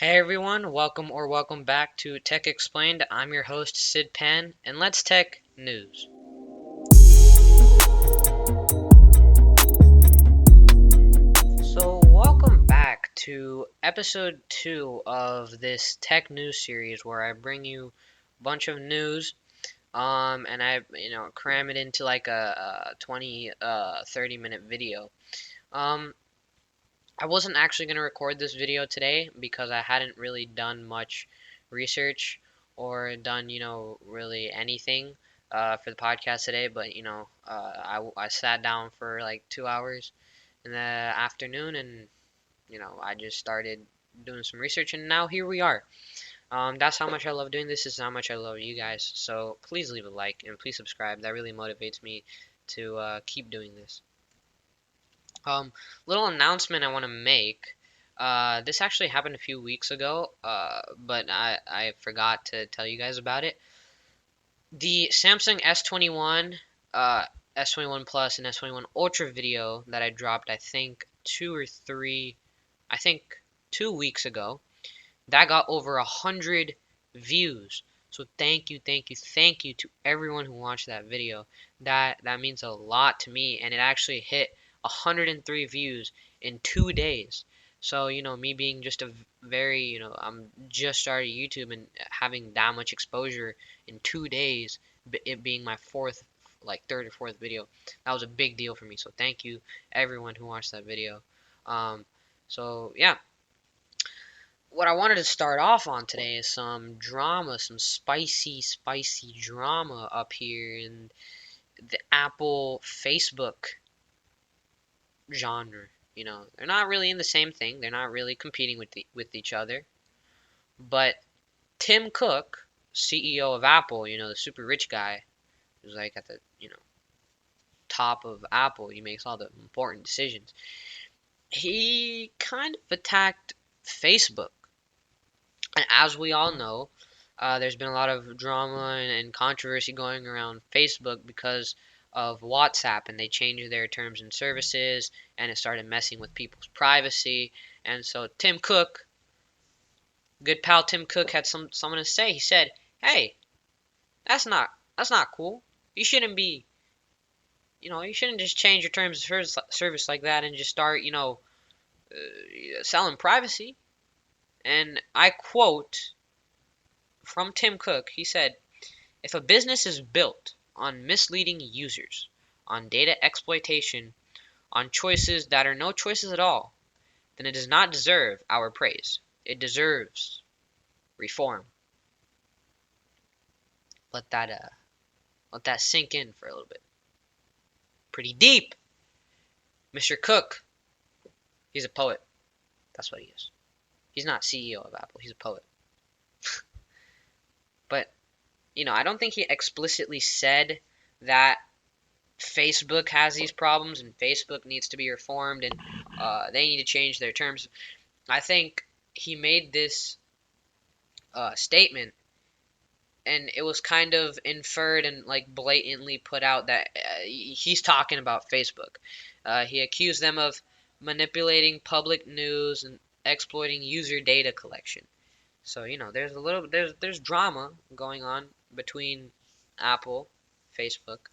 Hey everyone, welcome back to Tech Explained. I'm your host Sid Pan, and let's tech news. So welcome back to episode 2 of this tech news series where I bring you a bunch of news and I cram it into like a 20 30 minute video. Um I wasn't actually going to record this video today because I hadn't really done much research or done, really anything for the podcast today. But, I sat down for like 2 hours in the afternoon and, I just started doing some research and now here we are. That's how much I love doing this. This is how much I love you guys. So please leave a like and please subscribe. That really motivates me to keep doing this. Little announcement I want to make. This actually happened a few weeks ago, but I forgot to tell you guys about it. The Samsung S21, S21 Plus, and S21 Ultra video that I dropped, I think 2 weeks ago, that got over 100 views. So thank you to everyone who watched that video. That means a lot to me, and it actually hit 103 views in 2 days. So me being just a very I'm just started YouTube and having that much exposure in 2 days, it being my fourth, like third or fourth video, that was a big deal for me. So thank you everyone who watched that video. Um, so yeah, what I wanted to start off on today is some drama, some spicy drama up here in the Apple Facebook genre. They're not really in the same thing. They're not really competing with each other. But Tim Cook, CEO of Apple, the super rich guy who's like at the, top of Apple, he makes all the important decisions. He kind of attacked Facebook. And as we all know, there's been a lot of drama and controversy going around Facebook because of WhatsApp, and they changed their terms and services, and it started messing with people's privacy. And so Tim Cook, good pal Tim Cook, had something to say. He said, "Hey, that's not cool. You shouldn't be, you shouldn't just change your terms of service like that and just start, selling privacy." And I quote from Tim Cook. He said, "If a business is built on misleading users, on data exploitation, on choices that are no choices at all, then it does not deserve our praise. It deserves reform." Let that sink in for a little bit. Pretty deep. Mr. Cook, he's a poet. That's what he is. He's not CEO of Apple. He's a poet. But, I don't think he explicitly said that Facebook has these problems and Facebook needs to be reformed and they need to change their terms. I think he made this statement and it was kind of inferred and like blatantly put out that he's talking about Facebook. He accused them of manipulating public news and exploiting user data collection. So there's drama going on between Apple, Facebook.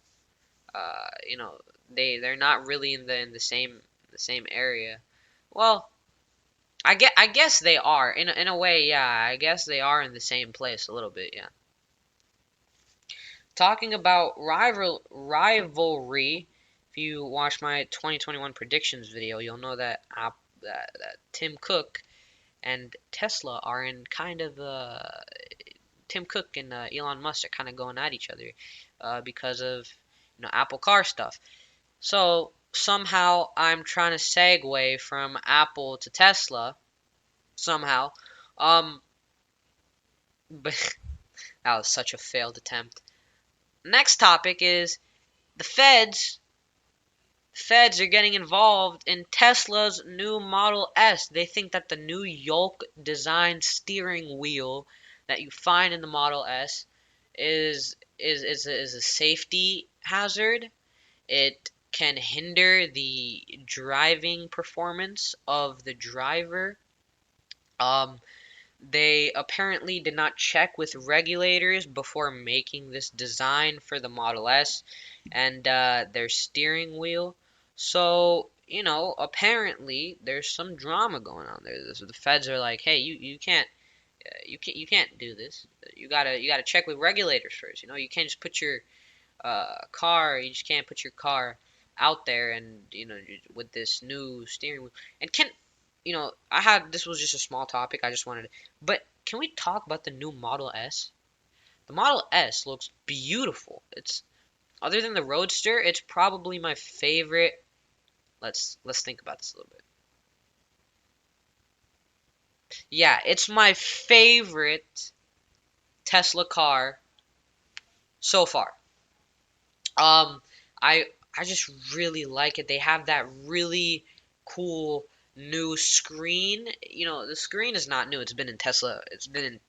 Uh, you know they're not really in the same area. Well, I guess they are in a way. Yeah, I guess they are in the same place a little bit. Yeah. Talking about rivalry, if you watch my 2021 predictions video, you'll know that that Tim Cook and Tesla are in kind of Tim Cook and Elon Musk are kind of going at each other because of Apple Car stuff. So somehow I'm trying to segue from Apple to Tesla somehow. Um, but that was such a failed attempt. Next topic is the Feds. Feds are getting involved in Tesla's new Model S. They think that the new yoke design steering wheel that you find in the Model S is a safety hazard. It can hinder the driving performance of the driver. Um, they apparently did not check with regulators before making this design for the Model S and their steering wheel. So, apparently there's some drama going on there. So the feds are like, "Hey, you can't do this. You gotta check with regulators first. You can't just put your you just can't put your car out there and with this new steering wheel. And I had this was just a small topic. I just wanted to, but can we talk about the new Model S? The Model S looks beautiful. It's other than the Roadster, it's probably my favorite. Let's think about this a little bit. Yeah, it's my favorite Tesla car so far. Um, I I just really like it. They have that really cool new screen. The screen is not new. It's been in Tesla. It's been in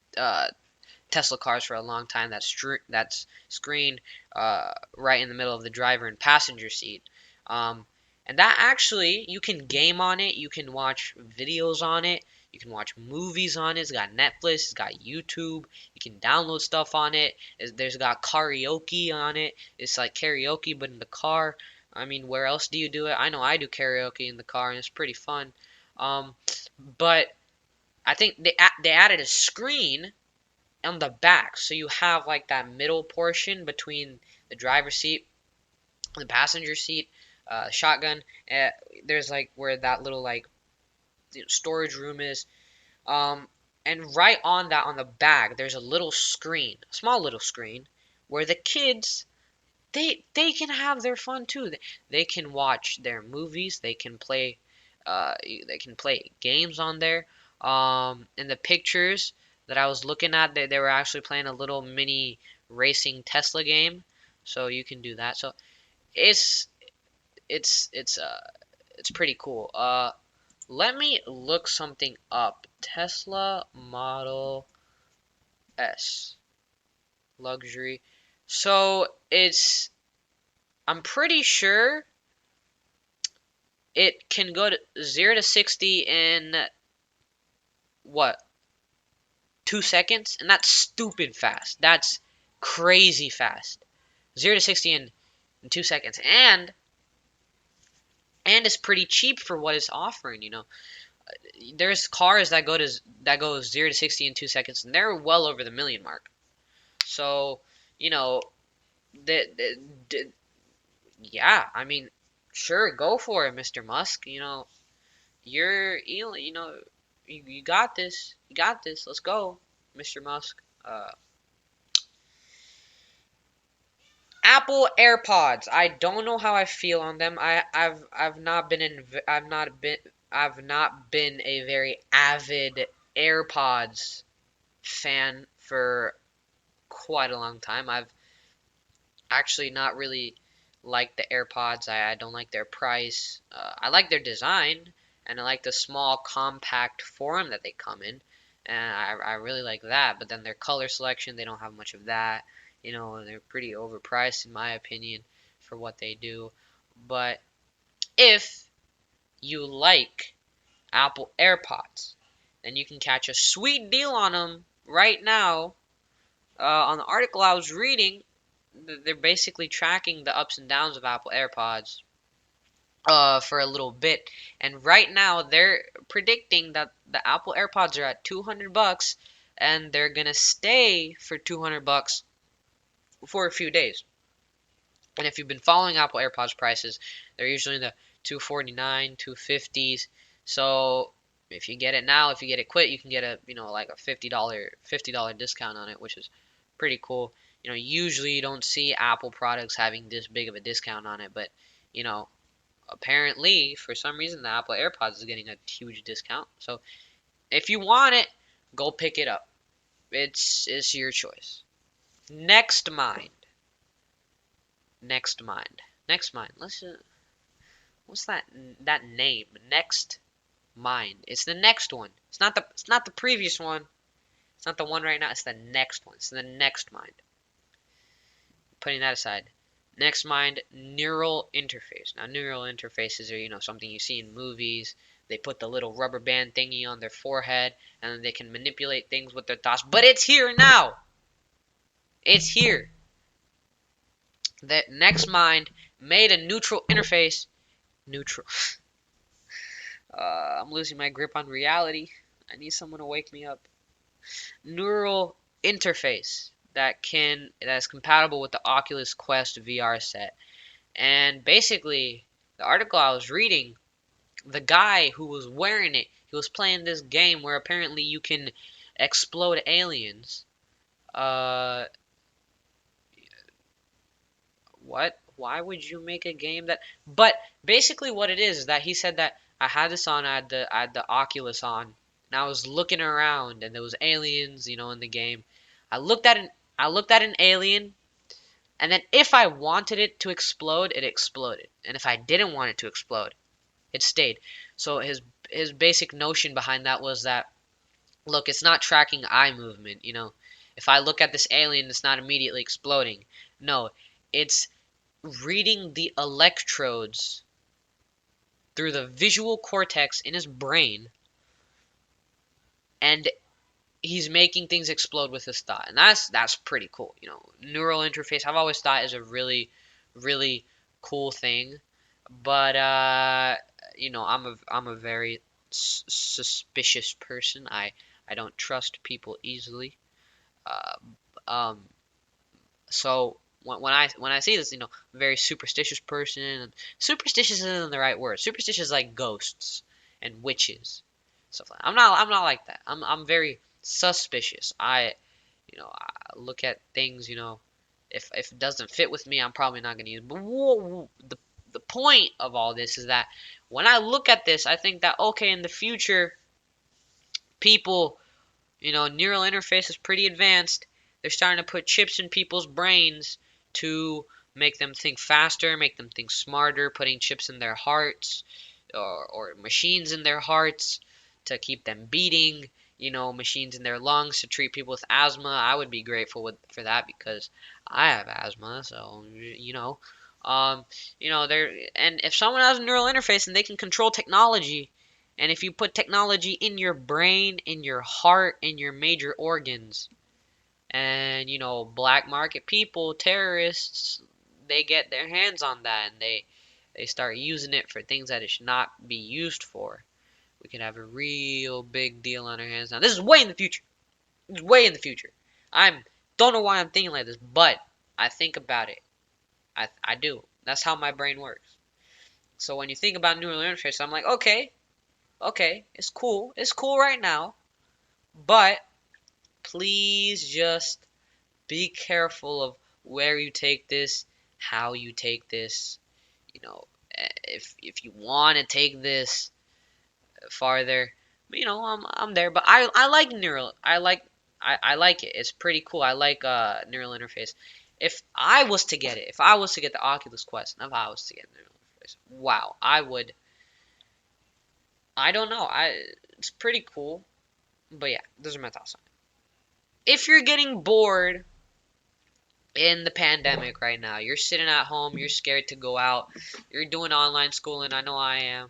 Tesla cars for a long time. That's screen right in the middle of the driver and passenger seat. Um, and that actually, you can game on it. You can watch videos on it. You can watch movies on it. It's got Netflix. It's got YouTube. You can download stuff on it. There's got karaoke on it. It's like karaoke, but in the car. I mean, where else do you do it? I know I do karaoke in the car, and it's pretty fun. Um, but I think they added a screen on the back, so you have like that middle portion between the driver's seat and the passenger seat, shotgun. There's like where that little like storage room is, um, and right on that on the back, there's a little screen, a small little screen, where the kids they can have their fun too. They can watch their movies. They can play games on there. In the pictures that I was looking at, they were actually playing a little mini racing Tesla game, so you can do that. So it's it's it's uh it's pretty cool. Let me look something up. Tesla Model S luxury. So I'm pretty sure it can go to 0 to 60 in what, 2 seconds? And that's stupid fast. That's crazy fast. 0 to 60 in 2 seconds. And it's pretty cheap for what it's offering. There's cars that go 0 to 60 in 2 seconds, and they're well over the million mark. So, you know, the yeah, I mean, sure, go for it, Mr. Musk. You got this. You got this. Let's go, Mr. Musk. Apple AirPods. I don't know how I feel on them. I've not been a very avid AirPods fan for quite a long time. I've actually not really liked the AirPods. I don't like their price. I like their design, and I like the small, compact form that they come in, and I really like that. But then their color selection, they don't have much of that. They're pretty overpriced in my opinion for what they do. But if you like Apple AirPods, then you can catch a sweet deal on them right now. On the article I was reading, they're basically tracking the ups and downs of Apple AirPods for a little bit, and right now they're predicting that the Apple AirPods are at $200, and they're gonna stay for $200 for a few days. And if you've been following Apple AirPods prices, they're usually in the 249, 250s. So if you get it now, if you get it quick, you can get like a $50 discount on it, which is pretty cool. Usually you don't see Apple products having this big of a discount on it, but you know, apparently for some reason the Apple AirPods is getting a huge discount. So if you want it, go pick it up. It's your choice. Next Mind. Next Mind. Next Mind. What's that name? Next Mind. It's the next one. It's not the previous one. It's not the one right now. It's the next one. It's the Next Mind. Putting that aside. Next Mind neural interface. Now neural interfaces are something you see in movies. They put the little rubber band thingy on their forehead, and then they can manipulate things with their thoughts. But it's here now. It's here. The next mind made a neutral interface. Neutral. I'm losing my grip on reality. I need someone to wake me up. Neural interface that's compatible with the Oculus Quest VR set. And basically, the article I was reading, the guy who was wearing it, he was playing this game where apparently you can explode aliens. Uh, what? Why would you make a game that? But basically, what it is that he said that I had this on, I had the Oculus on, and I was looking around, and there was aliens, in the game. I looked at an alien, and then if I wanted it to explode, it exploded, and if I didn't want it to explode, it stayed. So his basic notion behind that was that, look, it's not tracking eye movement. If I look at this alien, it's not immediately exploding. No, it's reading the electrodes through the visual cortex in his brain, and he's making things explode with his thought, and that's pretty cool. Neural interface, I've always thought, is a really, really cool thing, but I'm a very suspicious person. I don't trust people easily. Uh, um, so when I see this, I'm a very superstitious person. And superstitious isn't the right word. Superstitious is like ghosts and witches, stuff like that. I'm not like that. I'm very suspicious. I look at things. If it doesn't fit with me, I'm probably not gonna use it. But the point of all this is that when I look at this, I think that, okay, in the future, people, neural interface is pretty advanced. They're starting to put chips in people's brains to make them think faster, make them think smarter, putting chips in their hearts, or machines in their hearts to keep them beating, machines in their lungs to treat people with asthma. I would be grateful for that because I have asthma, so, and if someone has a neural interface and they can control technology, and if you put technology in your brain, in your heart, in your major organs, and black market people, terrorists, they get their hands on that, and they start using it for things that it should not be used for, we could have a real big deal on our hands. Now, this is way in the future. This is way in the future. I don't know why I'm thinking like this, but I think about it. I do. That's how my brain works. So when you think about neural interface, I'm like, okay, it's cool. It's cool right now, but please just be careful of where you take this, how you take this. If you want to take this farther, I'm there. But I like neural. I like it. It's pretty cool. I like neural interface. If I was to get it, if I was to get the Oculus Quest, if I was to get neural interface, wow, I would. I don't know. It's pretty cool. But yeah, those are my thoughts on it. If you're getting bored in the pandemic right now, you're sitting at home, you're scared to go out, you're doing online schooling, I know I am,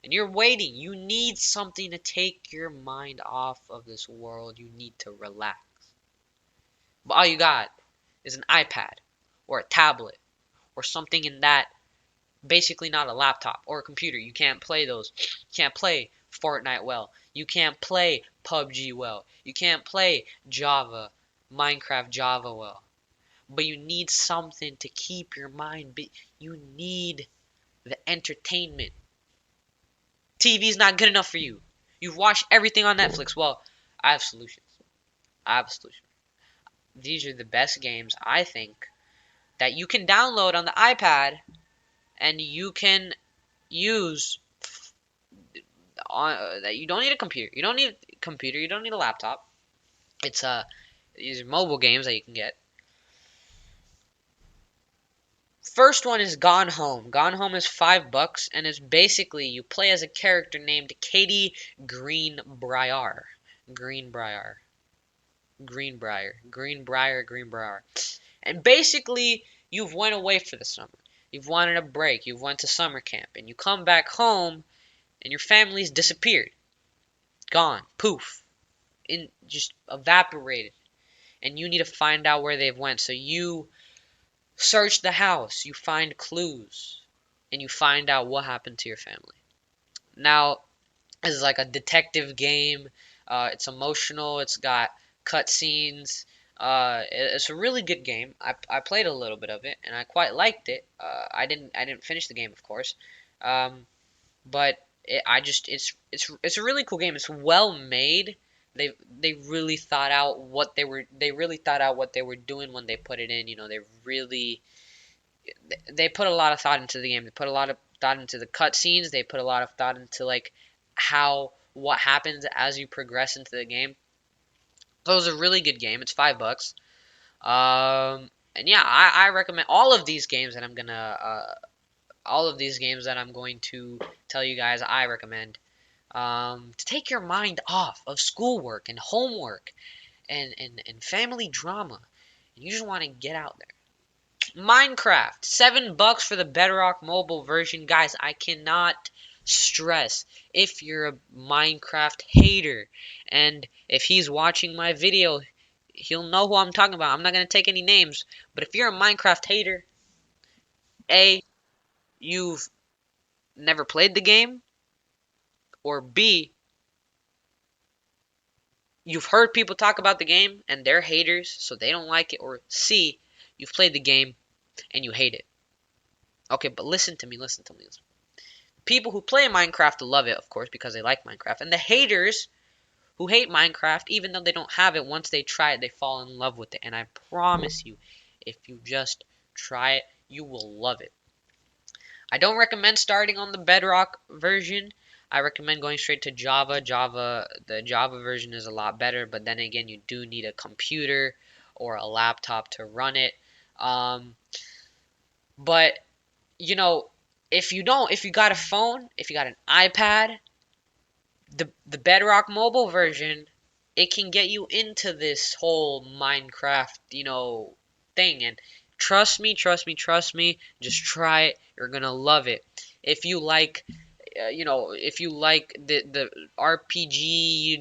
and you're waiting, you need something to take your mind off of this world, you need to relax. But all you got is an iPad or a tablet or something in that, basically not a laptop or a computer. You can't play those. You can't play Fortnite well. You can't play PUBG well. You can't play Minecraft Java well. But you need something to keep your mind you need the entertainment. TV's not good enough for you. You've watched everything on Netflix. Well, I have solutions. I have a solution. These are the best games, I think, that you can download on the iPad and you can use that you don't need a computer. You don't need a computer. You don't need a laptop. It's these are mobile games that you can get. First one is Gone Home. Gone Home is $5 and is basically you play as a character named Katie Greenbriar. Greenbriar. And basically you've went away for the summer. You've wanted a break. You've went to summer camp and you come back home and your family's disappeared, gone, poof, just evaporated, and you need to find out where they've went. So you search the house, you find clues, and you find out what happened to your family. Now, this is like a detective game. It's emotional. It's got cutscenes. It's a really good game. I played a little bit of it and I quite liked it. I didn't finish the game, of course, um, but it's a really cool game. It's well made. They really thought out what they really thought out what they were doing when they put it in. They put a lot of thought into the game. They put a lot of thought into the cutscenes. They put a lot of thought into like what happens as you progress into the game. So it was a really good game. It's $5. And yeah, I recommend all of these games that I'm going to tell you guys. I recommend to take your mind off of schoolwork and homework and family drama. And you just want to get out there. Minecraft, $7 for the Bedrock mobile version. Guys, I cannot stress, if you're a Minecraft hater, and if he's watching my video, he'll know who I'm talking about. I'm not going to take any names, but if you're a Minecraft hater, A, you've never played the game, or B, you've heard people talk about the game and they're haters, so they don't like it, or C, you've played the game and you hate it. Okay, but listen to me. People who play Minecraft love it, of course, because they like Minecraft. And the haters who hate Minecraft, even though they don't have it, once they try it, they fall in love with it. And I promise you, if you just try it, you will love it. I don't recommend starting on the Bedrock version. I recommend going straight to Java. The Java version is a lot better, but then again, you do need a computer or a laptop to run it. But you know, if you got a phone, if you got an iPad, the Bedrock mobile version, it can get you into this whole Minecraft, thing. And trust me, just try it. You're gonna love it. If you like, if you like the RPG,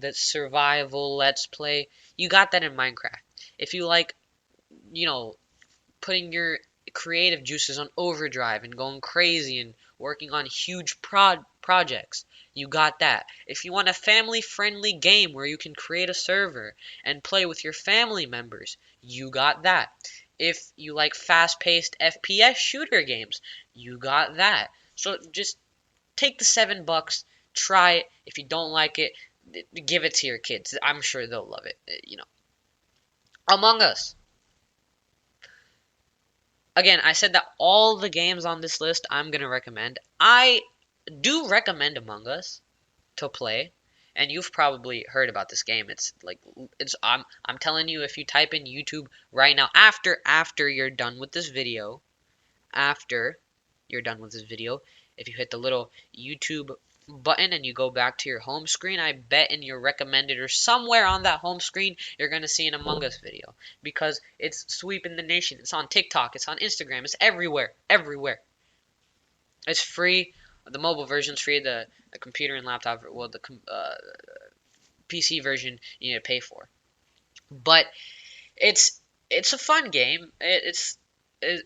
the survival Let's Play, you got that in Minecraft. If you like, you know, putting your creative juices on overdrive and going crazy and working on huge projects. You got that. If you want a family friendly game where you can create a server and play with your family members, you got that. If you like fast paced FPS shooter games, you got that. So just take the $7, try it. If you don't like it, give it to your kids. I'm sure they'll love it. Among Us. Again, I said that all the games on this list I'm going to recommend. I do recommend Among Us to play, and you've probably heard about this game. I'm telling you, if you type in YouTube right now, after you're done with this video, after you're done with this video, if you hit the little YouTube button and you go back to your home screen, I bet in your recommended or somewhere on that home screen you're going to see an Among Us video, because it's sweeping the nation. It's on TikTok, it's on Instagram, it's everywhere. It's free. The mobile version's free. The computer and laptop, well, the PC version you need to pay for. But it's a fun game. It's a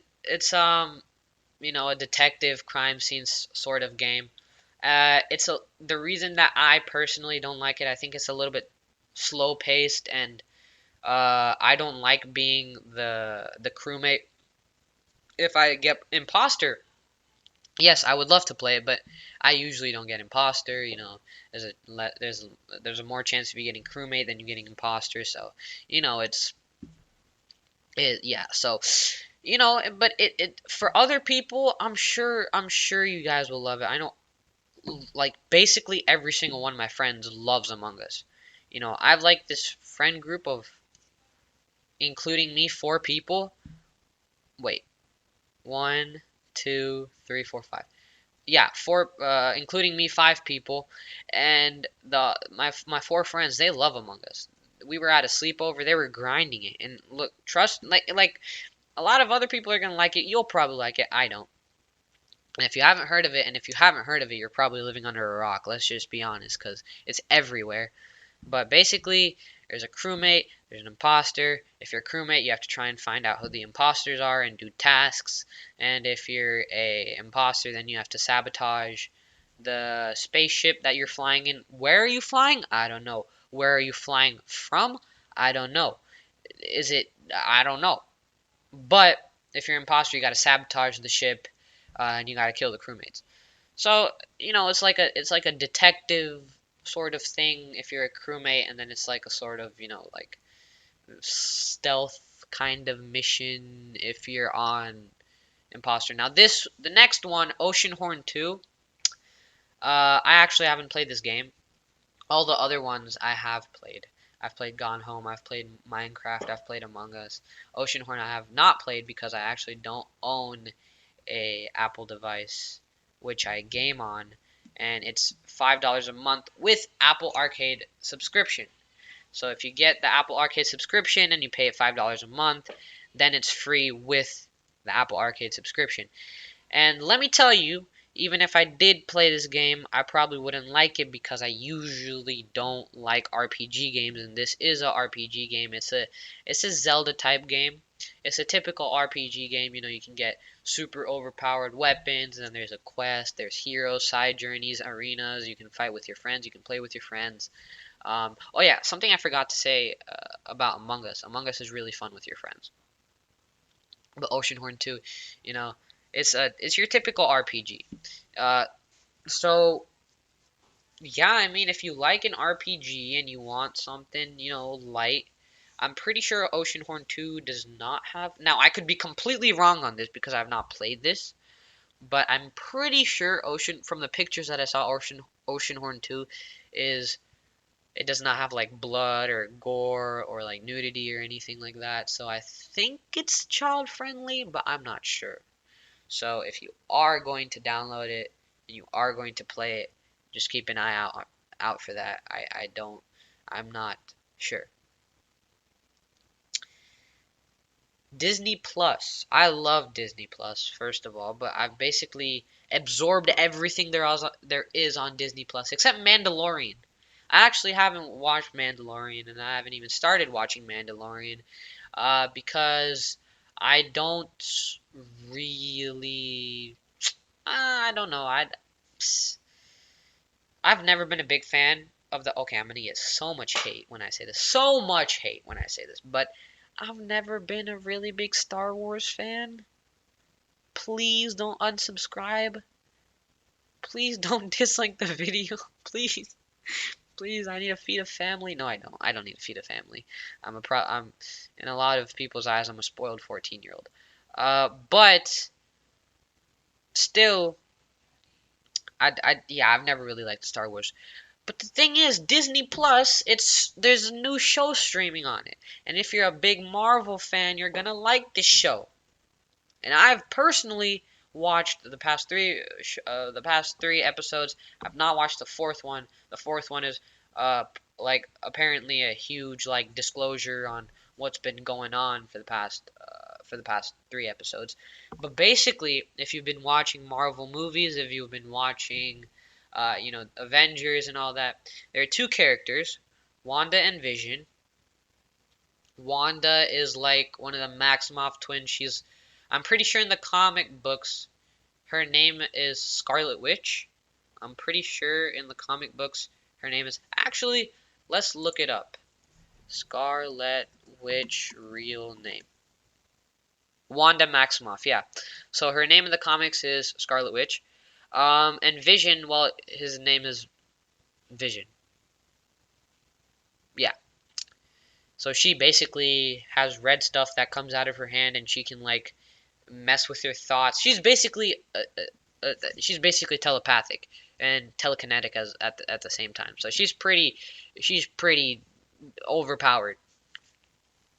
detective crime scene sort of game. The reason that I personally don't like it, I think it's a little bit slow paced, and I don't like being the crewmate. If I get imposter, yes, I would love to play it, but I usually don't get imposter. There's a more chance of you getting crewmate than you getting imposter. So, it's yeah. So, but it for other people, I'm sure you guys will love it. I know, like, basically every single one of my friends loves Among Us. I've like this friend group of, including me, 4 people. Wait, one, two, three, four, five. Yeah, four, including me, 5 people, and my 4 friends, they love Among Us. We were at a sleepover, they were grinding it, and look, trust, like a lot of other people are gonna like it. You'll probably like it. I don't. And if you haven't heard of it, and if you haven't heard of it, you're probably living under a rock. Let's just be honest, because it's everywhere. But basically, there's a crewmate, there's an imposter. If you're a crewmate, you have to try and find out who the imposters are and do tasks. And if you're a imposter, then you have to sabotage the spaceship that you're flying in. Where are you flying? I don't know. Where are you flying from? I don't know. Is it? I don't know. But if you're an imposter, you got to sabotage the ship, and you got to kill the crewmates. So it's like a detective sort of thing if you're a crewmate, and then it's like a sort of like stealth kind of mission if you're on imposter. Now the next one, Oceanhorn 2. I actually haven't played this game. All the other ones I have played. I've played Gone Home, I've played Minecraft, I've played Among Us. Oceanhorn I have not played because I actually don't own a Apple device which I game on, and it's $5 a month with Apple Arcade subscription. So if you get the Apple Arcade subscription and you pay it $5 a month, then it's free with the Apple Arcade subscription. And let me tell you, even if I did play this game, I probably wouldn't like it because I usually don't like RPG games, and this is a RPG game. It's a Zelda type game. It's a typical RPG game. You can get super overpowered weapons, and then there's a quest, there's heroes, side journeys, arenas. You can fight with your friends. You can play with your friends. Oh yeah, something I forgot to say about Among Us. Among Us is really fun with your friends. But Oceanhorn 2, you know, it's your typical RPG. Uh, so yeah, I mean, if you like an RPG and you want something, light, I'm pretty sure Oceanhorn 2 does not have. Now, I could be completely wrong on this because I've not played this, but I'm pretty sure from the pictures that I saw, Oceanhorn 2 is it does not have like blood or gore or like nudity or anything like that. So I think it's child friendly, but I'm not sure. So if you are going to download it and you are going to play it, just keep an eye out for that. I'm not sure. Disney Plus. I love Disney Plus, first of all, but I've basically absorbed everything there is on Disney Plus except Mandalorian. I actually haven't watched Mandalorian, and I haven't even started watching Mandalorian because I don't really. I don't know. I've never been a big fan of the. Okay, I'm gonna get so much hate when I say this. So much hate when I say this, but I've never been a really big Star Wars fan. Please don't unsubscribe. Please don't dislike the video. Please. Please, I need to feed a family. No, I don't. I don't need to feed a family. I'm in a lot of people's eyes, I'm a spoiled 14-year-old. But still, yeah, I've never really liked Star Wars. But the thing is, Disney Plus, there's a new show streaming on it. And if you're a big Marvel fan, you're gonna like this show. And I've personally watched the past three episodes. I've not watched the fourth one. The fourth one is like apparently a huge like disclosure on what's been going on for the past three episodes. But basically, if you've been watching Marvel movies, if you've been watching Avengers and all that, there are two characters, Wanda and Vision. Wanda is like one of the Maximoff twins. I'm pretty sure in the comic books, her name is Scarlet Witch. I'm pretty sure in the comic books, her name is. Actually, let's look it up. Scarlet Witch real name. Wanda Maximoff, yeah. So her name in the comics is Scarlet Witch. And Vision, well, his name is Vision. Yeah. So she basically has red stuff that comes out of her hand, and she can like mess with your thoughts. She's basically telepathic and telekinetic at the same time. So she's pretty overpowered.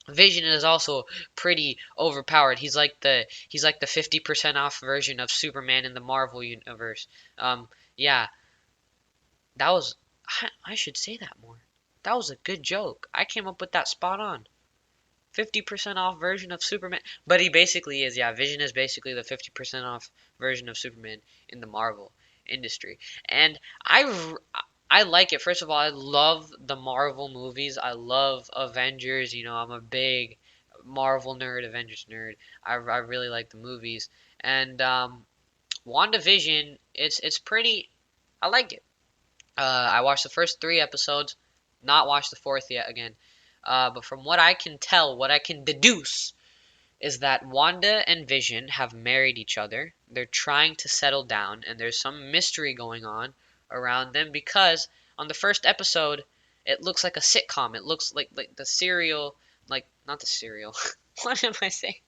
Vision is also pretty overpowered. He's like the 50% off version of Superman in the Marvel universe. Yeah, that was I should say that more. That was a good joke. I came up with that spot on. 50% off version of Superman. But he basically is, yeah, Vision is basically the 50% off version of Superman in the Marvel industry. And I like it. First of all, I love the Marvel movies. I love Avengers. I'm a big Marvel nerd, Avengers nerd. I really like the movies. And WandaVision, it's pretty. I like it. I watched the first 3 episodes, not watched the fourth yet again. But from what I can tell, what I can deduce is that Wanda and Vision have married each other. They're trying to settle down, and there's some mystery going on around them because on the first episode, it looks like a sitcom. It looks like the serial, like not the serial. What am I saying?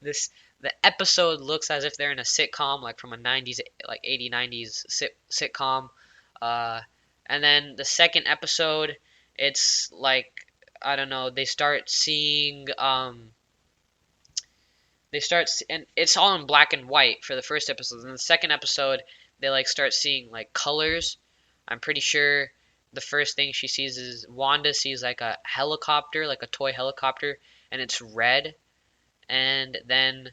This the episode looks as if they're in a sitcom, like from a 90s, like 80, 90s sitcom. Uh, and then the second episode, it's like I don't know. And it's all in black and white for the first episode. In the second episode, they like start seeing like colors. I'm pretty sure the first thing she sees is Wanda sees like a helicopter, like a toy helicopter, and it's red. And then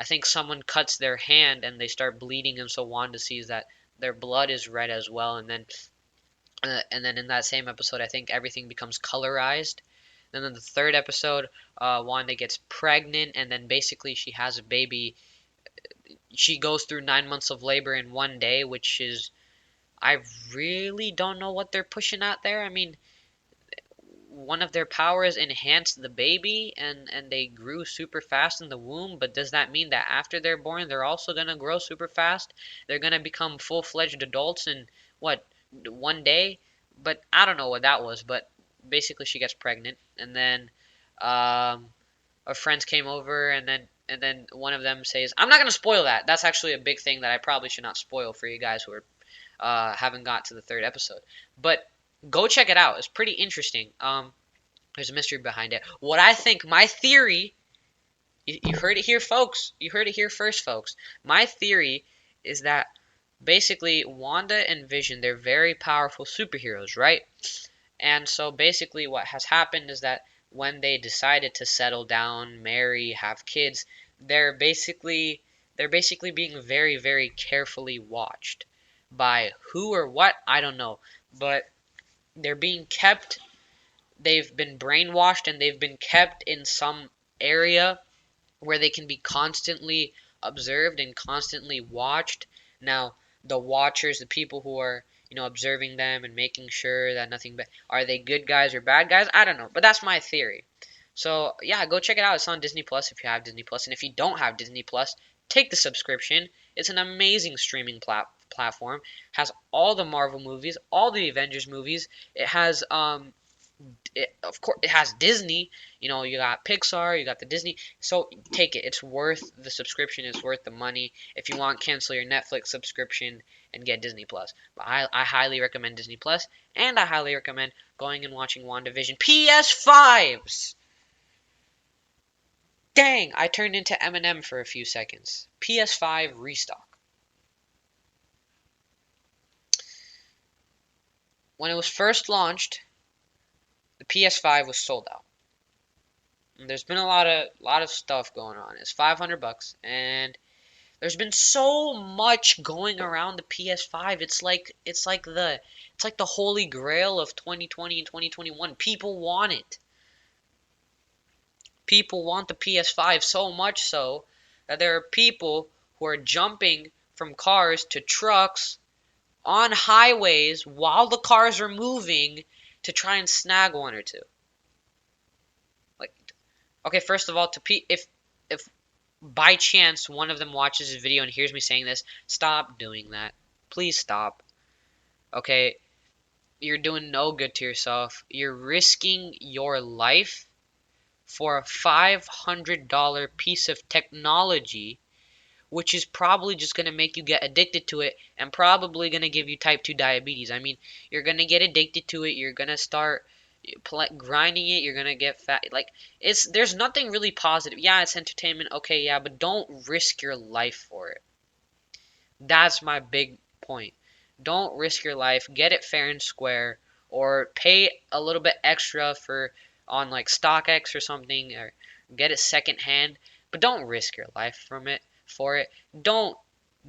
I think someone cuts their hand and they start bleeding, and so Wanda sees that their blood is red as well. And then in that same episode, I think everything becomes colorized. Then in the third episode, Wanda gets pregnant, and then basically she has a baby. She goes through 9 months of labor in one day, which is I really don't know what they're pushing at there. I mean, one of their powers enhanced the baby and they grew super fast in the womb, but does that mean that after they're born they're also going to grow super fast? They're going to become full-fledged adults in what, one day? But I don't know what that was, but basically she gets pregnant, and then um our friends came over, and then one of them says, I'm not going to spoil that. That's actually a big thing that I probably should not spoil for you guys who are haven't got to the third episode. But go check it out. It's pretty interesting. There's a mystery behind it. What I think, my theory, you heard it here, folks. You heard it here first, folks. My theory is that basically Wanda and Vision, they're very powerful superheroes, right? And so basically what has happened is that when they decided to settle down, marry, have kids, they're basically they're basically being very, very carefully watched by who or what, I don't know, but they're being kept, they've been brainwashed and they've been kept in some area where they can be constantly observed and constantly watched. Now, the watchers, the people who are, observing them and making sure that nothing bad, are they good guys or bad guys? I don't know, but that's my theory. So, yeah, go check it out. It's on Disney Plus if you have Disney Plus, and if you don't have Disney Plus, take the subscription. It's an amazing streaming platform. Has all the Marvel movies, all the Avengers movies. It has of course it has Disney. You got Pixar, you got the Disney. So take it. It's worth the subscription. It's worth the money. If you want, cancel your Netflix subscription and get Disney Plus. But I highly recommend Disney Plus, and I highly recommend going and watching WandaVision. PS5s. Dang, I turned into Eminem for a few seconds. PS5 restock. When it was first launched, the PS5 was sold out. And there's been a lot of stuff going on. It's $500, and there's been so much going around the PS5. It's like the holy grail of 2020 and 2021. People want it. People want the PS5 so much so that there are people who are jumping from cars to trucks on highways while the cars are moving to try and snag one or two. Like, okay, first of all, if by chance one of them watches this video and hears me saying this, stop doing that. Please stop. Okay, you're doing no good to yourself. You're risking your life for a $500 piece of technology, which is probably just going to make you get addicted to it and probably going to give you type 2 diabetes. I mean, you're going to get addicted to it. You're going to start grinding it. You're going to get fat. Like, there's nothing really positive. Yeah, it's entertainment. Okay, yeah, but don't risk your life for it. That's my big point. Don't risk your life. Get it fair and square, or pay a little bit extra for on like StockX or something, or get it secondhand. But don't risk your life for it. Don't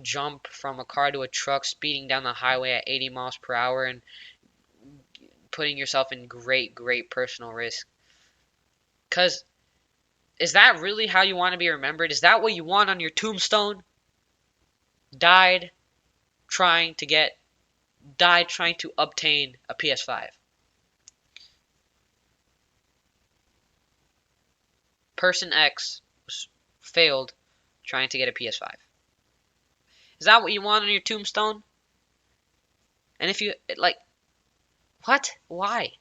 jump from a car to a truck speeding down the highway at 80 miles per hour and putting yourself in great personal risk. Because is that really how you want to be remembered? Is that what you want on your tombstone? Died trying to get, died trying to obtain a PS5. Person X failed trying to get a PS5. Is that what you want on your tombstone? And if you, like, what? Why?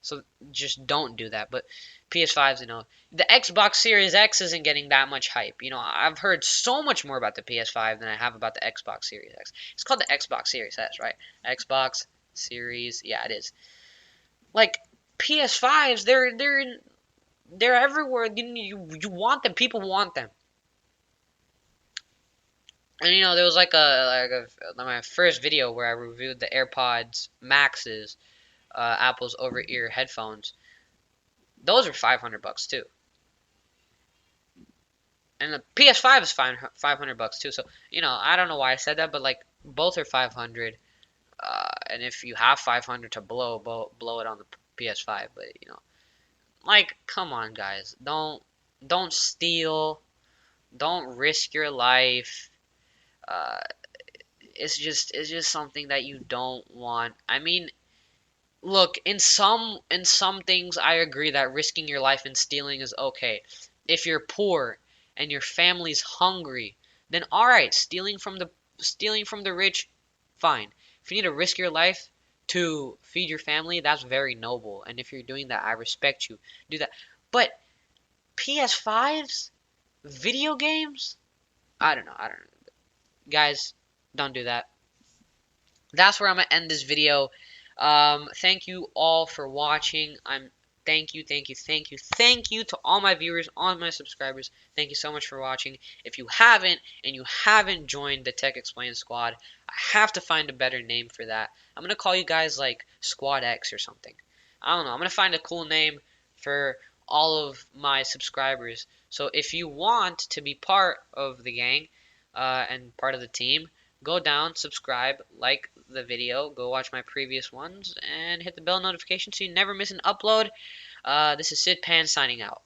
So just don't do that. But PS5s, the Xbox Series X isn't getting that much hype. I've heard so much more about the PS5 than I have about the Xbox Series X. It's called the Xbox Series S, right? Xbox Series, yeah, it is. Like PS5s, they're everywhere. You want them. People want them. And there was my first video where I reviewed the AirPods Maxes, Apple's over-ear headphones. Those are $500 too. And the PS5 is $500 too. So I don't know why I said that, but like both are 500. And if you have 500 to blow it on the PS5. But like, come on, guys, don't steal, don't risk your life. It's just something that you don't want. I mean, look, in some things I agree that risking your life and stealing is okay. If you're poor and your family's hungry, then all right, stealing from the rich, fine. If you need to risk your life to feed your family, that's very noble. And if you're doing that, I respect you. Do that. But PS5s, video games, I don't know. Guys, don't do that. That's where I'm gonna end this video. Thank you all for watching. Thank you to all my viewers, all my subscribers. Thank you so much for watching. If you haven't joined the Tech Explain Squad, I have to find a better name for that. I'm gonna call you guys like Squad X or something. I don't know. I'm gonna find a cool name for all of my subscribers. So if you want to be part of the gang and part of the team, go down, subscribe, like the video, go watch my previous ones, and hit the bell notification so you never miss an upload. This is Sid Pan signing out.